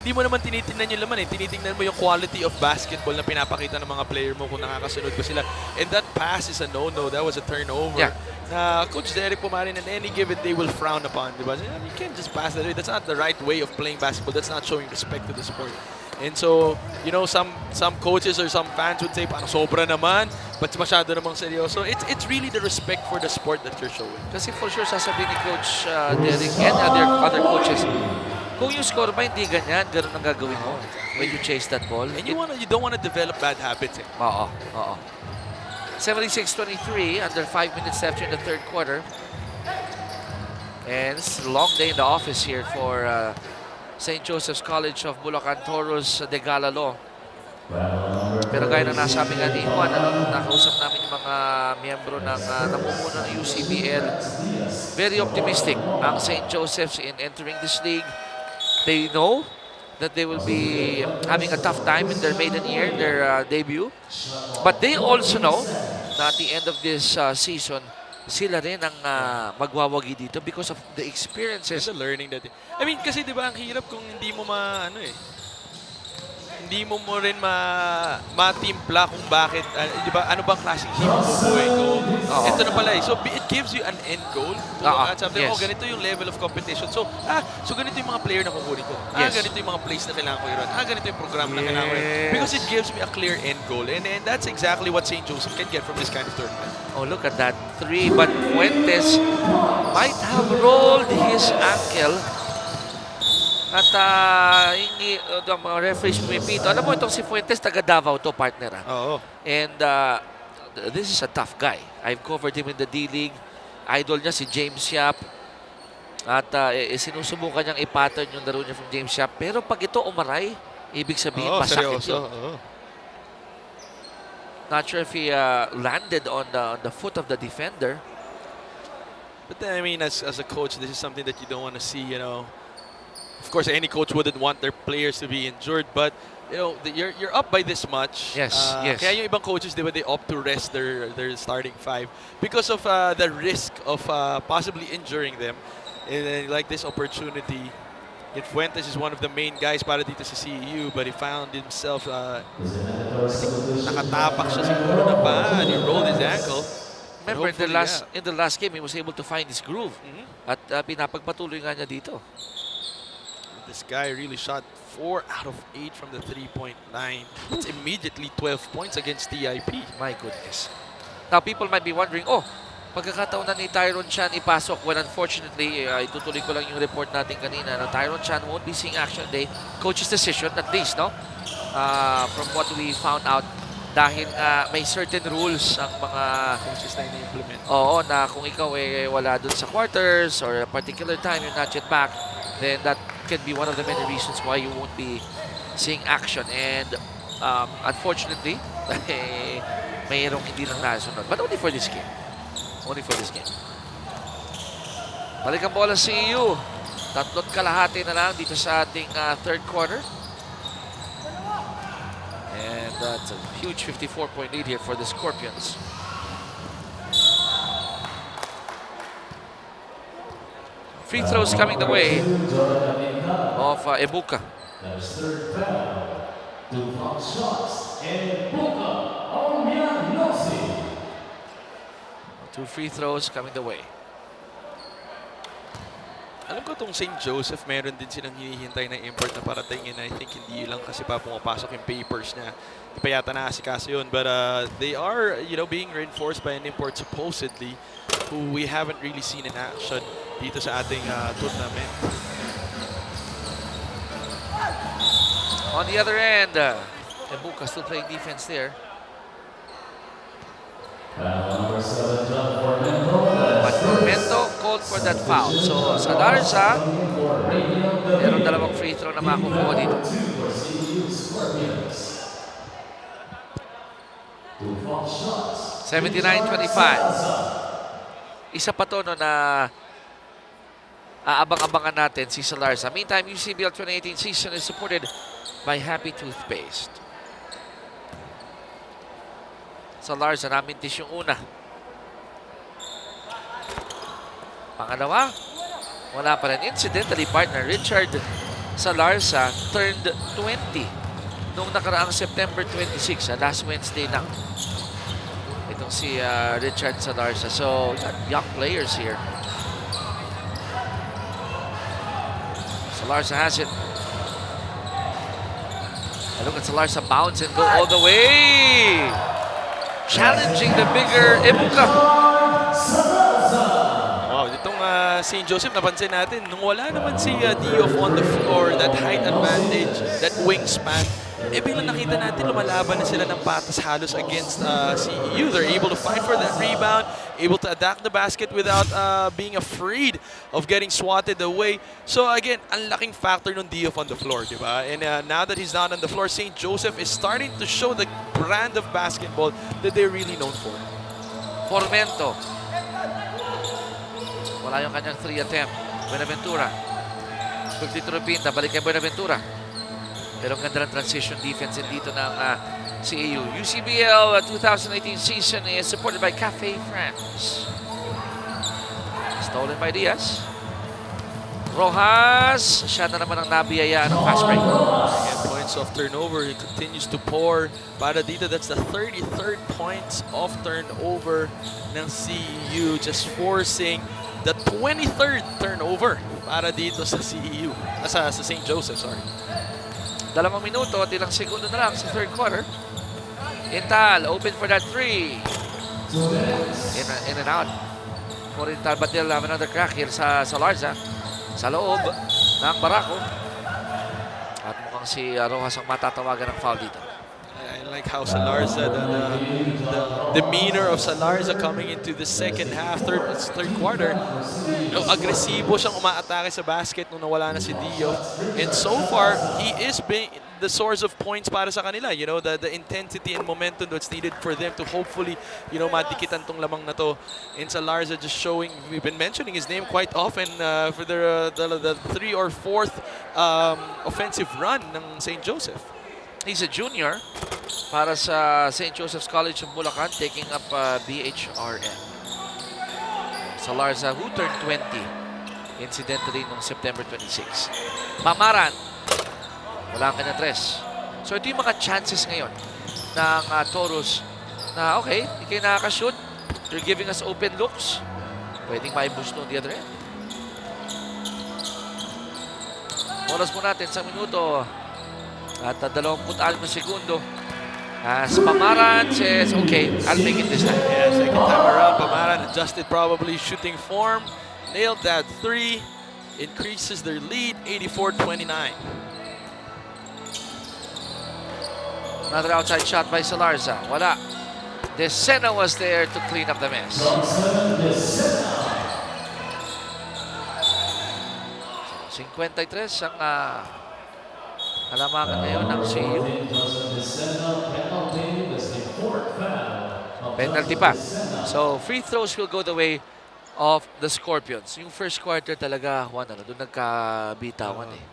hindi mo naman tinitingnan yung laman eh. Tinitingnan mo yung quality of basketball na pinapakita ng mga player mo kung nakakasunod ko sila. And that pass is a no-no. That was a turnover. Yeah. Coach Derek Pumarin, in any given day will frown upon. Diba? You can't just pass that way. That's not the right way of playing basketball. That's not showing respect to the sport. And so, you know, some coaches or some fans would say, parang sobra naman, but masyado namang seryoso. It's really the respect for the sport that you're showing. Kasi for sure, sasabihin ni Coach Derek and other coaches, kung yung score ba hindi ganyan, ganun ang gagawin mo when you chase that ball. And you don't want to develop bad habits. Oo. 76-23, under 5 minutes left in the third quarter. And it's a long day in the office here for St. Joseph's College of Bulacan Toros de Galalo. Pero gaya na nasabi nga ni Juan, nakausap namin yung mga miyembro ng namumuno ng UCBL. Very optimistic ang St. Joseph's in entering this league. They know that they will be having a tough time in their maiden year, their debut. But they also know na at the end of this season, sila rin ang magwawagi dito because of the experiences. The learning that I mean, kasi 'di ba ang hirap kung hindi mo hindi mo rin matimpla kung bakit, di ba, ano bang klaseng team mo bubuhay ko. Ito na pala eh. So, it gives you an end goal. At sabi, ganito yung level of competition. So, ganito yung mga player na kukunin ko. Ganito yung mga plays na kailangan ko i-run. Ganito yung program na kailangan ko i-run. Because it gives me a clear end goal. And that's exactly what St. Joseph can get from this kind of tournament. Oh, look at that three. But Fuentes might have rolled his ankle. At yung mga referees pumipito. Alam mo, itong si Fuentes, taga Davao to, partner. Oo. And this is a tough guy. I've covered him in the D-League. Idol niya si James Yap. At sinusubukan niyang i-pattern yung laro niya from James Yap. Pero pag ito umaray, ibig sabihin masakit yun. Not sure if he landed on the foot of the defender. But then, I mean, as a coach, this is something that you don't want to see, you know. Of course, any coach wouldn't want their players to be injured, but you know you're up by this much. Yes. Kaya yung ibang coaches, di ba, they opt to rest their starting five because of the risk of possibly injuring them. And then, like this opportunity, Fuentes is one of the main guys para dito sa CEU, but he found himself nakatapak siya siguro na paa, and he rolled his ankle. Remember, in the last game, he was able to find his groove. At pinapagpatuloy nga niya dito. This guy really shot 4 out of 8 from the three-point line. It's immediately 12 points against TIP. My goodness. Now, people might be wondering, pagkakataon na ni Tyron Chan ipasok. Well, unfortunately, itutuloy ko lang yung report natin kanina na Tyron Chan won't be seeing action today. Coach's decision, at least, no? From what we found out, dahil may certain rules ang mga coaches na ini-implement. Oo, na kung ikaw wala dun sa quarters or a particular time, you're not yet back, then that can be one of the many reasons why you won't be seeing action. And unfortunately, mayroong hindi lang nasunod. But only for this game. Only for this game. Balik ang bola sa CEU. 3 kalahati na lang dito sa ating third quarter. And that's a huge 54-point lead here for the Scorpions. Free throws coming the way of Ebuka. 2 free throws coming the way. Alam ko itong St. Joseph, meron din silang hinihintay na import na parating, and I think hindi lang kasi pa pumapasok yung papers na di pa yata naasikaso yun. But they are, you know, being reinforced by an import supposedly who we haven't really seen in action dito sa ating tournament. On the other end, Ebuka still playing defense there. But Mento called for that foul. So sa Larsa, meron 2 free throw na makukuha dito. 79-25. Isa pa to no na aabang-abangan natin si Salarza. Meantime, UCBL 2018 season is supported by Happy Toothpaste. Salarza, namintis yung una. Pangalawa, wala pa rin. Incidentally, partner Richard Salarza turned 20 noong nakaraang September 26, last Wednesday lang. Itong si Richard Salarza. So, young players here. Salarza has it. And look at Salarza bounce and go all the way. Challenging the bigger Ebuka. Wow, itong St. Joseph, napansin natin, nung wala naman si Diof on the floor, that height advantage, that wingspan, biglang nakita natin lumalaban na sila ng patas halos against CEU. They're able to fight for that rebound, able to attack the basket without being afraid of getting swatted away. So again, ang laking factor ng Diof on the floor, di ba? And now that he's not on the floor, St. Joseph is starting to show the brand of basketball that they're really known for. Formento. Wala yung kanyang 3 attempt. Buenaventura. Quickly to Pinta. Balik kay Buenaventura. Pero ang ganda ng transition defense dito ng CEU. UCBL 2018 season is supported by Cafe France. Stolen by Diaz. Rojas. Siya na naman ang nabiyayaan ng fast break. Again, points of turnover. He continues to pour. Para dito, that's the 33rd points of turnover ng CEU. Just forcing the 23rd turnover para dito sa CEU. Sa St. Joseph, sorry. 2 minuto at ilang segundo na lang sa third quarter. Intal, open for that 3. In and out. For Intal, but they'll have another crack here sa Salarza. Sa loob ng Barako. At mukhang si Rojas ang matatawagan ng foul dito. I like how Salarza, the demeanor of Salarza coming into the second half, third quarter. Agresibo siyang umaatake sa basket nung nawala na si Dio. And so far, he is being the source of points para sa kanila. You know, the intensity and momentum that's needed for them to hopefully, you know, madikitan tong lamang na to. And Salarza just showing, we've been mentioning his name quite often for the 3 or 4th offensive run ng St. Joseph. He's a junior para sa St. Joseph's College of Bulacan, taking up BHRM. Salarza, who turned 20, incidentally, noong September 26. Mamaran, wala ang kanya tres. So ito yung mga chances ngayon ng Toros na okay, hindi kayo nakakashoot. They're giving us open looks. Pwedeng ma-boost on the other end. Oras po natin sa minuto at 26 segundo. As Pamaran says, okay, I'll make it this time. Yeah, second time around, Pamaran adjusted probably shooting form. Nailed that 3. Increases their lead, 84-29. Another outside shot by Salarza. Wala. Desena was there to clean up the mess. 53 ang halamangan ngayon ng CEU. Penalty pa. So, free throws will go the way of the Scorpions. Yung first quarter talaga, Juan, doon nagkabitawan eh.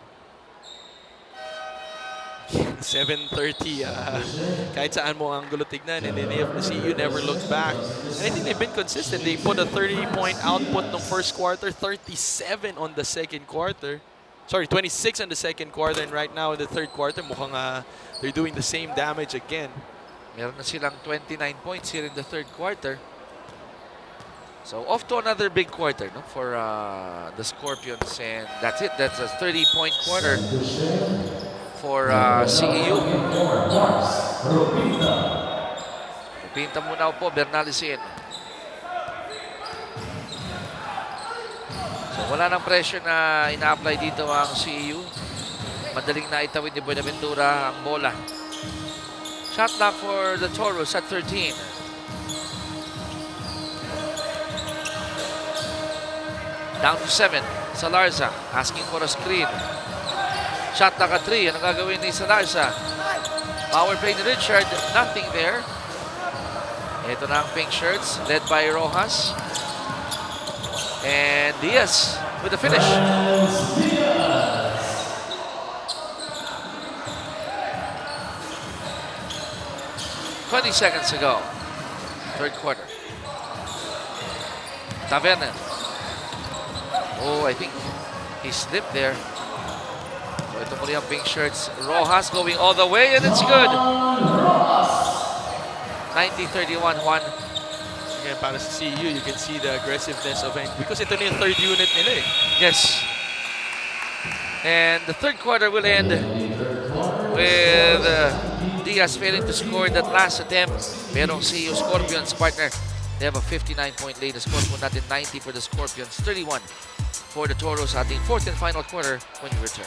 7:30, kahit saan mo ang gulo tignan, and then the CEU never looked back. And I think they've been consistent. They put a 30-point output ng first quarter, 37 on the second quarter. Sorry, 26 on the second quarter, and right now in the third quarter, mukhang they're doing the same damage again. Meron na silang 29 points here in the third quarter. So off to another big quarter, no, for the Scorpions, and that's it. That's a 30-point quarter for CEU. Pinta muna po, Bernalisin. So wala nang pressure na ina-apply dito ang CEU. Madaling na itawid ni Buenaventura ang bola. Shot clock for the Toros at 13. Down to 7. Salarza asking for a screen. Shot clock at 3. Ano gagawin ni Salarza? Power play ni Richard. Nothing there. Ito na ang pink shirts led by Rojas. And Diaz with the finish. 20 seconds to go. Third quarter. Taverna. Oh, I think he slipped there. So Ito muli ang pink shirts. Rojas going all the way and it's good. 90-31, Juan. Again, para sa CEU, you can see the aggressiveness of it. Because ito na yung third unit nila eh. Yes. And the third quarter will end with Diaz failing to score in that last attempt. Merong CEU Scorpions partner. They have a 59-point lead. The score po natin 90 for the Scorpions, 31 for the Toros. Ating fourth and final quarter when we return.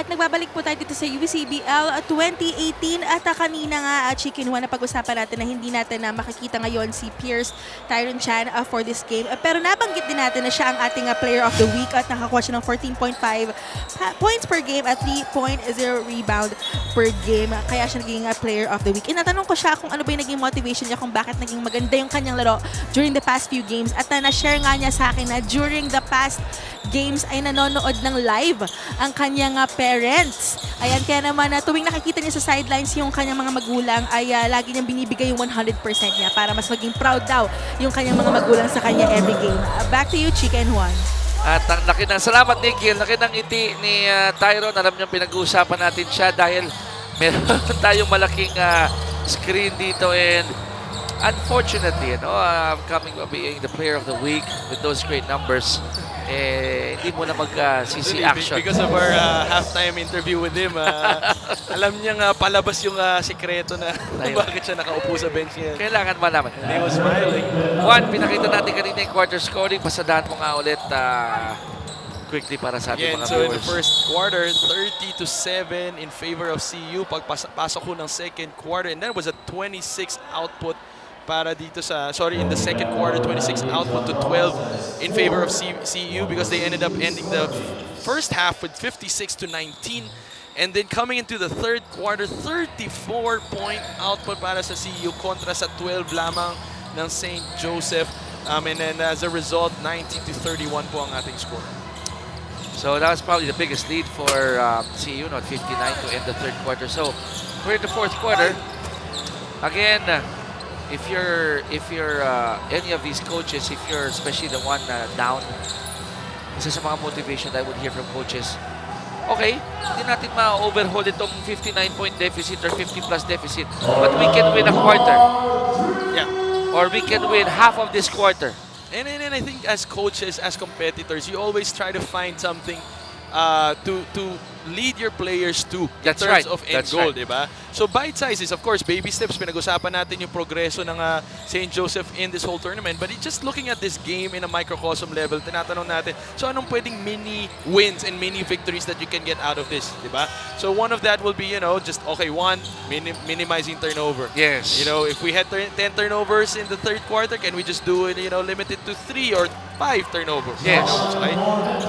At nagbabalik po tayo dito sa UCBL 2018 at kanina nga Chicken One na pag-usapan natin na hindi natin na makikita ngayon si Pierce Tyron Chan for this game. Pero nabanggit din natin na siya ang ating player of the week at nakakuha siya ng 14.5 points per game at 3.0 rebound per game. Kaya siya naging player of the week. Natanong ko siya kung ano ba yung naging motivation niya, kung bakit naging maganda yung kanyang laro during the past few games. At na-share nga niya sa akin na during the past games ay nanonood ng live ang kanyang parents. Ayan, kaya naman tuwing nakikita niya sa sidelines yung kanyang mga magulang ay lagi niyang binibigay yung 100% niya para mas maging proud daw yung kanyang mga magulang sa kanya every game. Back to you, Chicken Juan. At ang laki ng salamat, Nicky. Laki ng ngiti ni Tyron. Alam niyo, pinag-uusapan natin siya dahil meron tayong malaking screen dito and unfortunately, coming being the player of the week with those great numbers, hindi mo na mag-CC action. Because of our halftime interview with him, alam niyang palabas yung sikreto na bakit siya nakaupo sa bench niya. Kailangan malaman. And he was smiling. Juan, pinakita natin kanina yung quarter scoring. Pasadahan mo nga ulit quickly para sa ating mga So viewers. in the first quarter, 30-7 in favor of CEU. Pagpasok ko ng second quarter, and that was a 26 output para dito sa, in the second quarter, 26 output to 12 in favor of CEU because they ended up ending the first half with 56-19. And then coming into the third quarter, 34-point output para sa CEU kontra sa 12 lamang ng St. Joseph. And then as a result, 90-31 po ang ating score. So that was probably the biggest lead for CEU, not 59 to end the third quarter. So we're in the fourth quarter. Again, if you're any of these coaches, if you're especially the one down, isa sa mga motivation I would hear from coaches, okay, hindi natin ma-overhaul itong 59-point deficit or 50-plus deficit, but we can win a quarter. Yeah. Or we can win half of this quarter. And I think as coaches, as competitors, you always try to find something to lead your players to in terms of end goal, diba? So bite sizes, of course, baby steps. Pinag-usapan natin yung progreso ng St. Joseph in this whole tournament. But just looking at this game in a microcosm level, tinatanong natin, so anong pwedeng mini wins and mini victories that you can get out of this, diba? So one of that will be, just, okay, one, minimizing turnover. Yes. If we had 10 turnovers in the third quarter, can we just do it, limit it to 3 or 5 turnovers? Yes. Okay?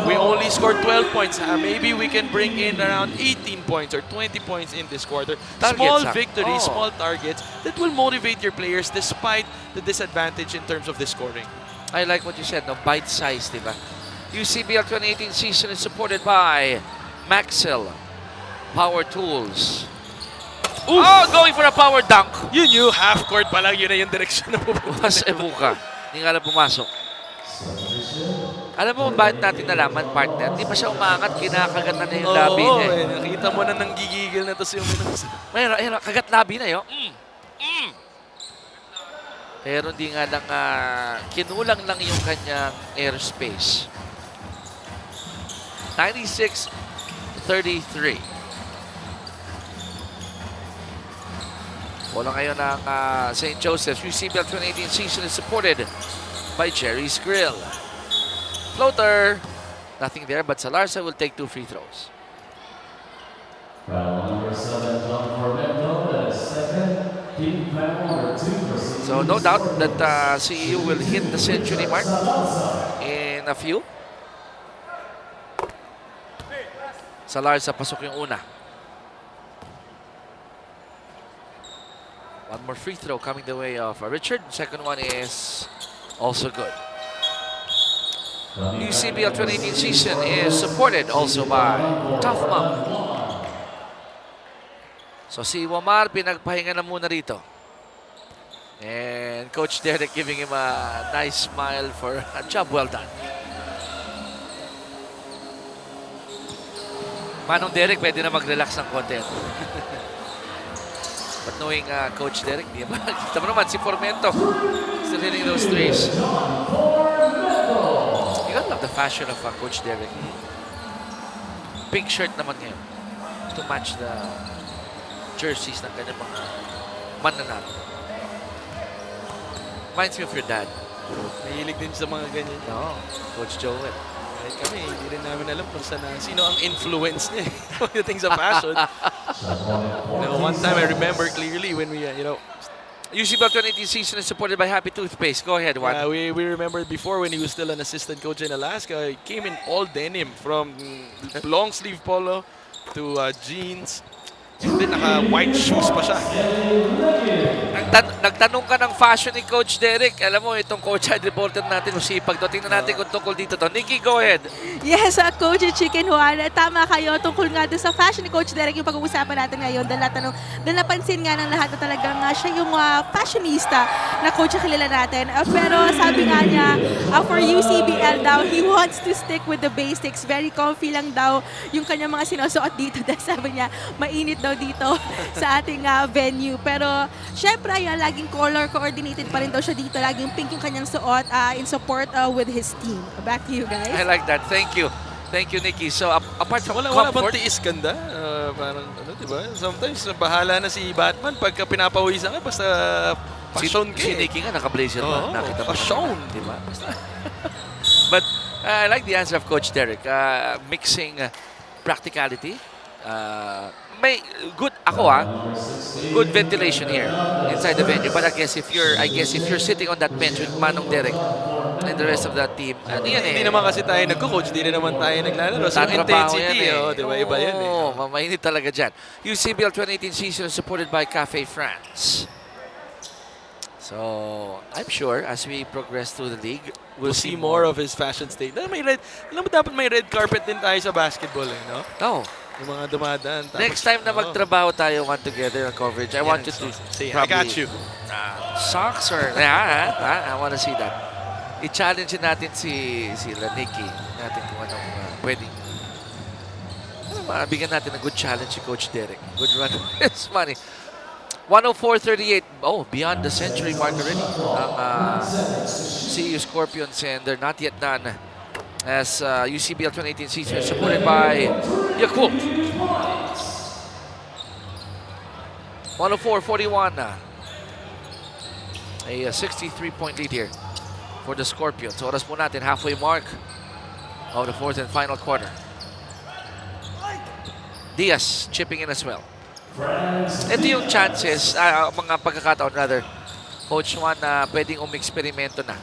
We only scored 12 points. Maybe we can bring in around 18 points or 20 points in this quarter. Small victories, small targets that will motivate your players despite the disadvantage in terms of the scoring. I like what you said, no? Bite size, diba? UCBL 2018 season is supported by Maxell Power Tools. Oof. Oh, going for a power dunk. You knew half court pa lang, yun na yung direction na pupunta. Was Ebuka. Hindi nga lang pumasok. Alam mo bakit natin nalaman, partner? Hindi pa siya umangat, kinakagat na yung labi niya. Oo, nakita mo na nang gigigil na tapos yung minus. Mayroon, kagat labi na yun. Pero hindi nga lang, kinulang lang yung kanyang airspace. 96-33. Bola ngayon ng St. Joseph's. UCBL 2018 season is supported by Jerry's Grill. Floater. Nothing there, but Salarza will take 2 free throws. Foul number 7, John Formento, that is second, So no doubt that CEU will hit the century mark in a few. Salarza pasok yung una. One more free throw coming the way of Richard. Second one is also good. UCBL 2018 season is supported also by Tough Mom. So si Wamar pinagpahinga na muna rito. And Coach Derek giving him a nice smile for a job well done. Manong Derek pwede na mag-relax ng konti. But knowing Coach Derek, di ba? Kita mo naman si Formento still hitting those threes. You gotta love the fashion of Coach Derek. Pink shirt naman ngayon to match the jerseys ng kanyang mga mananalo. Reminds me of your dad. Mahilig din sa mga ganyan. No, Coach Joel. Kahit kami, hindi rin namin alam kung sino ang influence niya pagdating sa fashion. One time I remember clearly when we, UCBL 2018 season is supported by Happy Toothpaste. Go ahead, Juan. we remember before when he was still an assistant coach in Alaska, he came in all denim from long sleeve polo to jeans. And then naka-white shoes pa siya. Nagtanong ka ng fashion ni Coach Derek. Alam mo, itong coach head reporter natin, masipag. Tingnan natin kung tungkol dito to. Nikki, go ahead. Yes, Coach Chicken Juan, tama kayo tungkol nga doon sa fashion ni Coach Derek yung pag-uusapan natin ngayon. Dahil napansin nga ng lahat na talagang siya yung fashionista na coach na kilala natin. Pero sabi nga niya, for UCBL daw, he wants to stick with the basics. Very comfy lang daw yung kanyang mga sinusuot dito. Dahil sabi niya, mainit daw dito sa ating venue. Pero syempre, laging color coordinated pa rin daw siya dito. Laging pink yung kanyang suot in support with his team. Back to you guys. I like that. Thank you. Thank you, Nikki. So, apart from Wala bang comfort, tiis ganda? Parang, diba? Sometimes, bahala na si Batman pagka pinapawisan ka, basta passion ka si eh. Nikki nga naka-blazer ba? Nakita mo. Passion. Diba? But I like the answer of Coach Derek. Mixing practicality. May good good ventilation here inside the venue. But I guess if you're sitting on that bench with Manong Derek and the rest of that team, Hindi naman kasi tayo nagko-coach, hindi rin naman tayo naglalaro. So, intensity, diba? Iba yan eh. Mainit talaga dyan. UCBL 2018 season is supported by Cafe France. So, I'm sure as we progress through the league, we'll see more of his fashion state. Alam mo, dapat may red carpet din tayo sa basketball eh, no? No. Yung mga dumadaan. Next time na magtrabaho tayo one together on coverage, I want you to I got you. Socks or I want to see that. I-challenge natin si Nikki natin kung anong pwedeng. Bigyan natin a good challenge si Coach Derek. Good run for his money. 104.38. Oh, beyond the century mark already. Ang CEU Scorpions, and they're not yet done as UCBL 2018 season is supported by Yakult. 104-41. A 63-point lead here for the Scorpions. Oras po natin, halfway mark of the fourth and final quarter. Diaz chipping in as well. Ito yung chances, mga pagkakataon rather, Coach Juan, na pwedeng umeksperimento na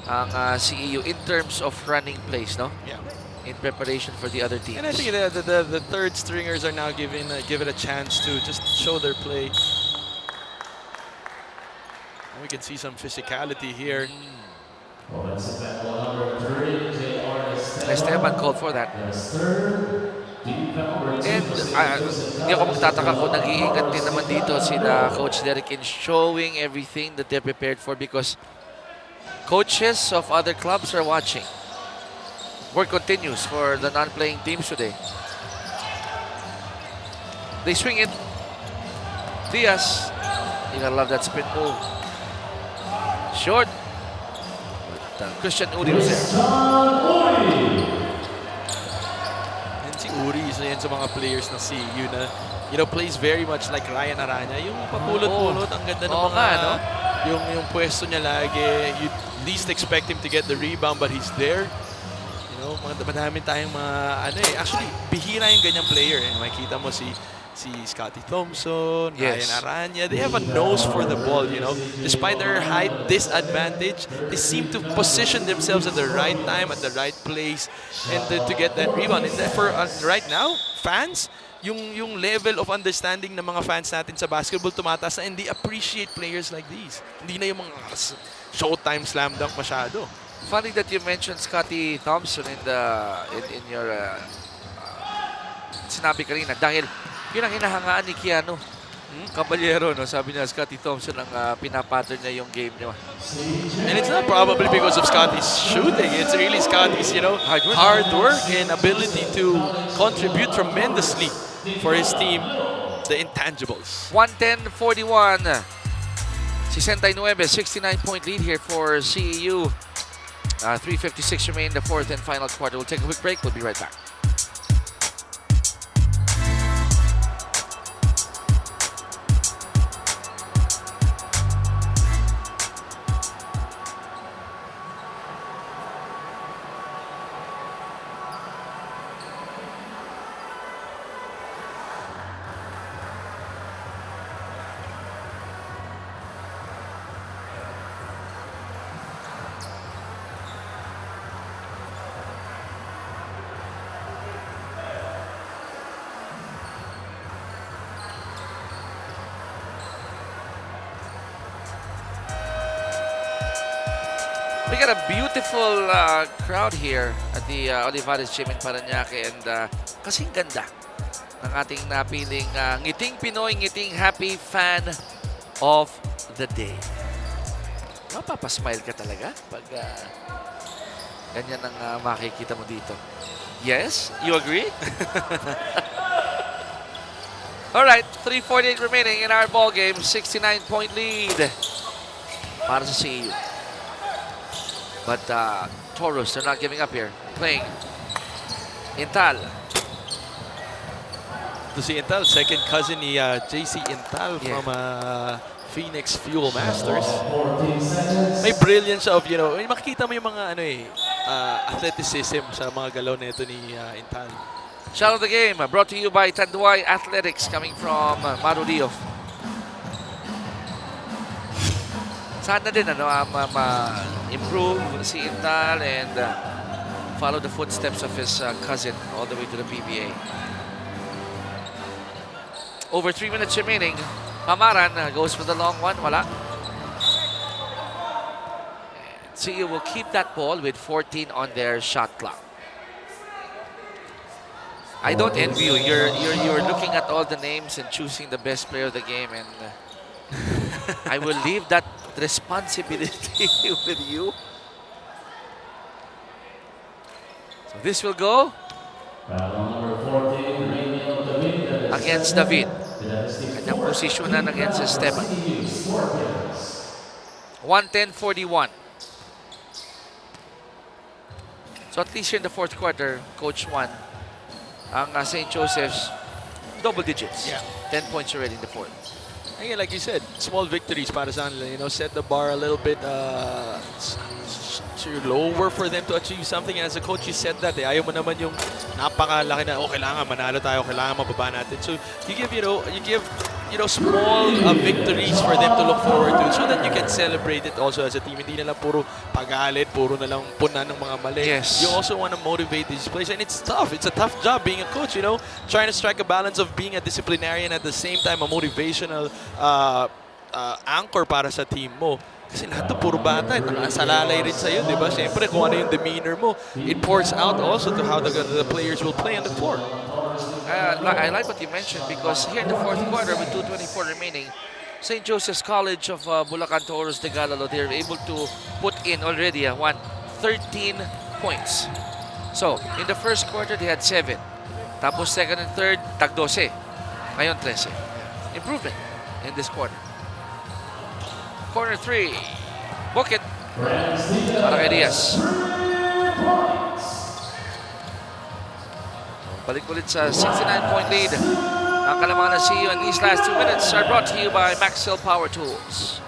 ang CEU in terms of running plays, no? Yeah. In preparation for the other teams. And I think the third stringers are now give it a chance to just show their play. And we can see some physicality here. Esteban called for that. And hindi ako magtataka kung nag-iingat din naman dito sila Coach Derek in showing everything that they're prepared for, because coaches of other clubs are watching. Work continues for the non-playing teams today. They swing it. Diaz. You gotta love that spin move. Short. But Christian Uri was there. Uri, isa yan sa mga players ng CEU na, plays very much like Ryan Aranya. Yung papulot-pulot, ang ganda ng mga, no? Yung pwesto niya lagi. You least expect him to get the rebound, but he's there. Madami tayong mga, actually, bihira yung ganyang player. Makikita mo si si Scotty Thompson, Yes. Ryan Aranya, they have a nose for the ball, you know. Despite their height disadvantage, they seem to position themselves at the right time, at the right place, and to get that rebound. And for right now, fans, yung level of understanding ng mga fans natin sa basketball tumataas na, and they appreciate players like these. Hindi na yung mga showtime slam dunk masyado. Funny that you mentioned Scotty Thompson in your sinabi kanina dahil yun ang hinahangaan ni Keanu Caballero, no? Sabi niya Scotty Thompson ang pinapattern niya yung game niya. And it's not probably because of Scotty's shooting. It's really Scotty's, you know, hard work and ability to contribute tremendously for his team, the intangibles. 110-41. 69, 69-point lead here for CEU. 3:56 remain in the fourth and final quarter. We'll take a quick break. We'll be right back. We got a beautiful crowd here at the Olivares Gym in Parañaque, and kasing ganda ng ating napiling ngiting Pinoy, ngiting happy fan of the day. Mapapasmile ka talaga pag ganyan ang makikita mo dito. Yes? You agree? Alright, 3:48 remaining in our ball game. 69-point lead para sa CEU. But Toros, they're not giving up here. Playing Intal. To si Intal, second cousin ni JC Intal from Phoenix Fuel Masters. May brilliance of, you know, makikita mo yung mga athleticism sa mga galaw na ito ni Intal. Shot of the game brought to you by Tanduay Athletics coming from Maru Diof. Sana din improve si Intal and follow the footsteps of his cousin all the way to the PBA. Over 3 minutes remaining. Pamaran goes for the long one. Wala. And CEU will keep that ball with 14 on their shot clock. I don't envy you. You're looking at all the names and choosing the best player of the game, and I will leave that responsibility with you. So this will go against David. Kanyang posisyonan against Esteban. 110-41. So at least here in the fourth quarter, Coach Juan, ang St. Joseph's double digits. Yeah. 10 points already in the fourth. Again, like you said, small victories para sa kanila. You know, set the bar a little bit lower for them to achieve something. And as a coach, you said that. Ayaw mo naman yung napakalaki na, kailangan manalo tayo, kailangan mababa natin. So you give, small victories for them to look forward to, so that you can celebrate it also as a team. Hindi na lang puro pagalit, puro na lang punan ng mga mali. Yes. You also want to motivate these players, and it's tough. It's a tough job being a coach, you know, trying to strike a balance of being a disciplinarian at the same time a motivational anchor para sa team mo. Kasi lahat to puro bata, nakasalalay rin sa'yo, di ba? Siyempre, kung ano yung demeanor mo, it pours out also to how the players will play on the floor. I like what you mentioned, because here in the fourth quarter with 2:24 remaining, St. Joseph's College of Bulacan Toros de Galalo, they're able to put in already 13 points. So, in the first quarter, they had 7. Tapos second and third, tag 12. Ngayon, 13. Improvement in this quarter. Corner 3. Book it. Para kay Diaz. Balik ulit sa 69-point lead. Ang kalamangan ng CEU, and these last 2 minutes are brought to you by Maxell Power Tools.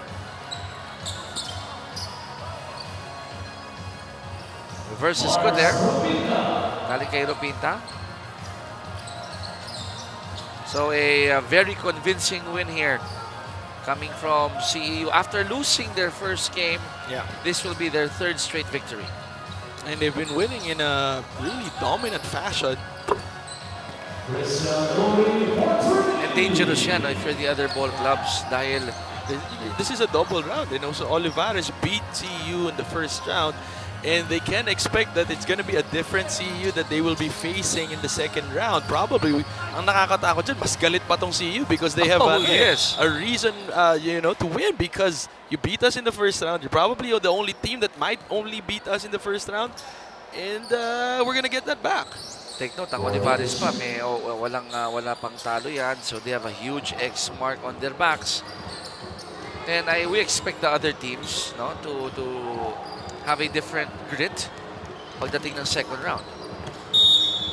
Reverse is good there. Galing kay Ropinta. So a very convincing win here coming from CEU. After losing their first game, Yeah. this will be their third straight victory. And they've been winning in a really dominant fashion. And dangerous yan if you're the other ball clubs dahil This is a double round, you know. So Olivares beat CEU in the first round, and they can expect that it's going to be a different CEU that they will be facing in the second round. Probably, ang nakakatakot dyan, mas galit pa tong CEU because they have a reason, you know, to win because you beat us in the first round. You're probably the only team that might only beat us in the first round, and we're going to get that back. take note, ang Olivares pa, wala pang talo yan. So they have a huge X mark on their backs. And we expect the other teams to have a different grit pagdating ng second round.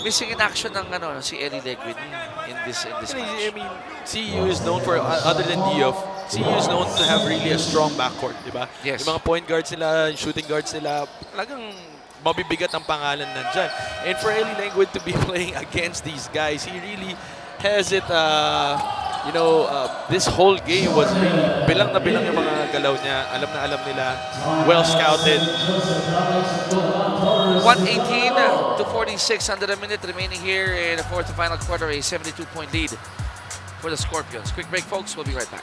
Missing in action ng si Eli Leguin in this match. I mean, CEU is known for, other than Diof, CEU is known to have really a strong backcourt, di ba? Yes. Yung mga point guards nila, shooting guards nila, talagang mabibigat ang pangalan nandyan. And for Eli Leguin to be playing against these guys, he really has it, you know, this whole game was really bilang na bilang yung mga galaw niya. Alam na alam nila. Well scouted. 118 to 46 under a minute remaining here in the fourth and final quarter. A 72-point lead for the Scorpions. Quick break, folks. We'll be right back.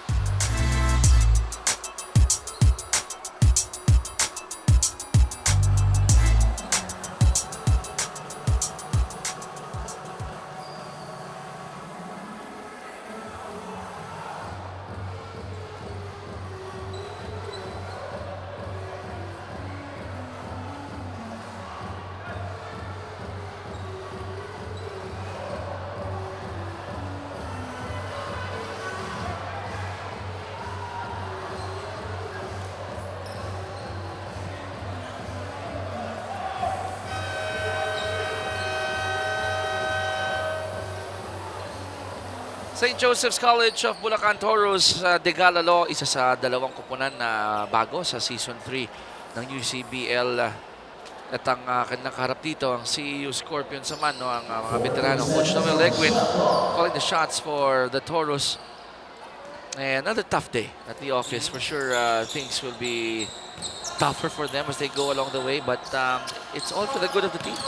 St. Joseph's College of Bulacan Toros Degalalo, isa sa dalawang kupunan na bago sa Season 3 ng UCBL. At ang kanilang kaharap dito, ang CEU Scorpions naman, ang mga veterano. Coach Noel Leguin calling the shots for the Toros. And another tough day at the office. For sure, things will be tougher for them as they go along the way. But it's all for the good of the team.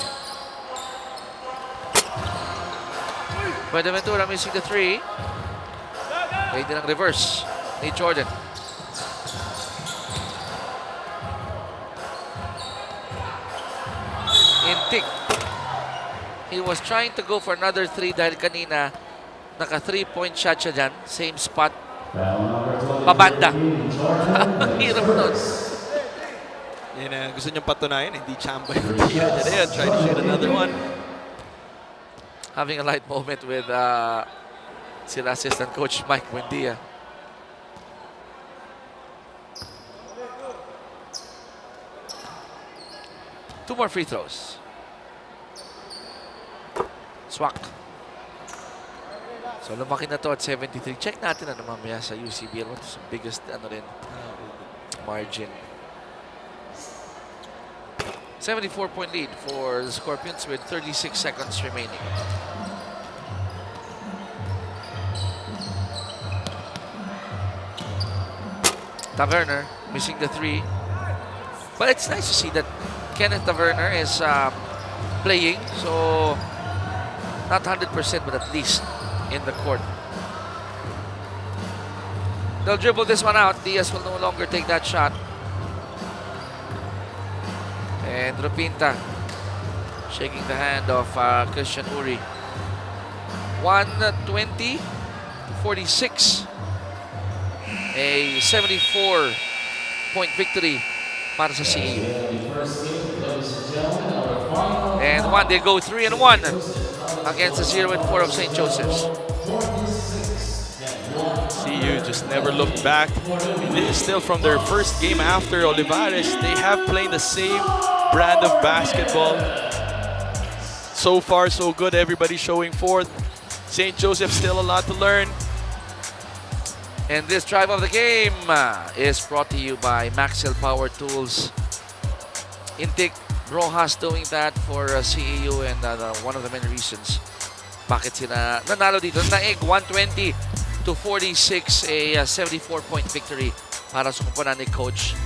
Buenaventura missing the three. Pwede ng reverse ni Jordan. Intik. He was trying to go for another three dahil kanina naka 3-point shot siya dyan. Same spot. Pabanda. Hirap nun. Yan, gusto niyang patunayan, hindi chamba yung tira niya. Try to shoot another one. Having a light moment with sila assistant coach Mike Buendia. Two more free throws. Swak. So lumaki na to at 73. Check natin mamaya sa UCBL. What's the biggest margin? 74-point lead for the Scorpions with 36 seconds remaining. Taverner missing the three. But it's nice to see that Kenneth Taverner is playing. So, not 100%, but at least in the court. They'll dribble this one out. Diaz will no longer take that shot. And Rupinta shaking the hand of Christian Uri. 120 to 46. A 74-point victory para sa CEU. And they go 3-1 against the 0-4 of St. Joseph's. CEU just never looked back. I mean, this is still from their first game after Olivares. They have played the same brand of basketball. So far, so good. Everybody showing forth. St. Joseph still a lot to learn. And this drive of the game is brought to you by Maxell Power Tools. Intik Rojas doing that for CEU, and one of the many reasons bakit sila nanalo dito. Naeg 120 to 46, a 74-point victory para sa kupunan ni Coach